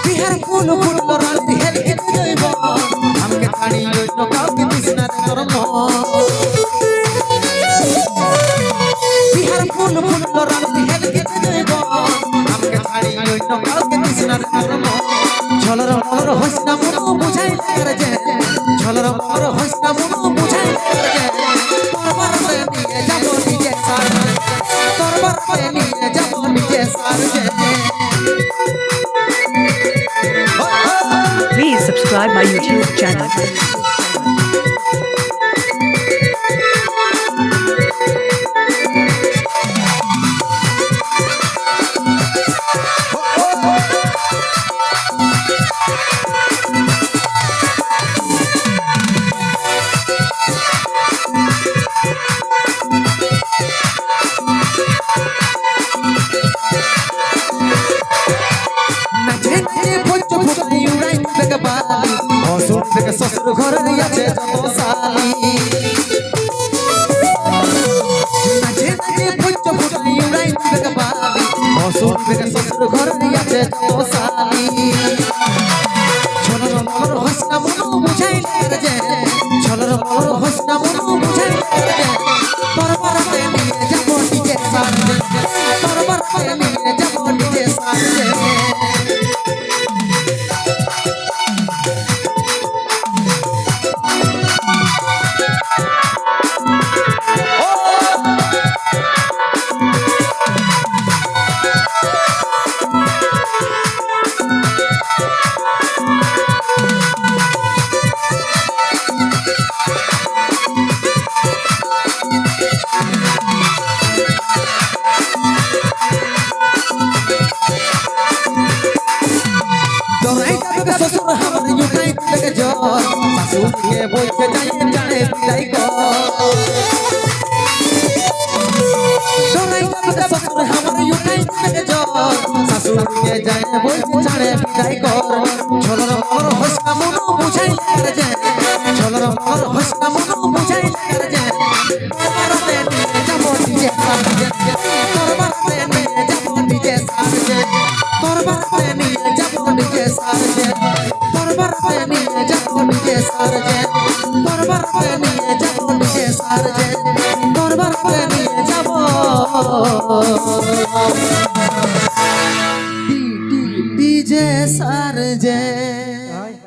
বিহার ফুল ফুল রাত হেল হেতে যাইব আমাকে ছাড়ি অন্য কাউকে দিস না রে তোর মন বিহার ফুল ফুল রাত হেল হেতে যাইব আমাকে ছাড়ি অন্য কাউকে দিস না রে তোর মন ঝলর মলর হইস না মন বুঝাই লাগার যে ঝলর মলর হইস না মন বুঝাই লাগার যে তোর বারতে নিয়ে যাব নিজে সার তোর বারতে নিয়ে যাব নিজে সার যে Please subscribe my YouTube channel. শ্বশুর ঘরে আছে যত সালি নাচে নাচে ফুট ফুটাই উড়াই দিবে বালি অসুর থেকে শ্বশুর ঘরে আছে যত সালি ছলর মলর হসনা মন বুঝাই লাগে যে ছলর মলর হসনা মন বুঝাই লাগে যে তোর বারতে নিয়ে যাব নিজে সাজে তোর বারতে নিয়ে যাব নিজে সাজে শ্বশুর আমার উঠাই থেকে জল শাশুড়িকে বলতে যাই জানে বিদায় শ্বশুর আমার উঠাই থেকে জল শাশুড়িকে যাই বলতে জানে বিদায় কর ঝলর মলর হসনা মন বুঝাই লাগে যে ঝলর মলর হসনা মন বুঝাই লাগে যে বারতে নিয়ে যাব নিজে সাজে তোর বারতে নিয়ে যাব নিজে সাজে তোর বারতে নিয়ে যাব নিজে সাজে তোর বারতে নিয়ে যাব নিজে সাজে তোর বারতে নিয়ে যাব নিজে সাজে তোর বারতে নিয়ে যাব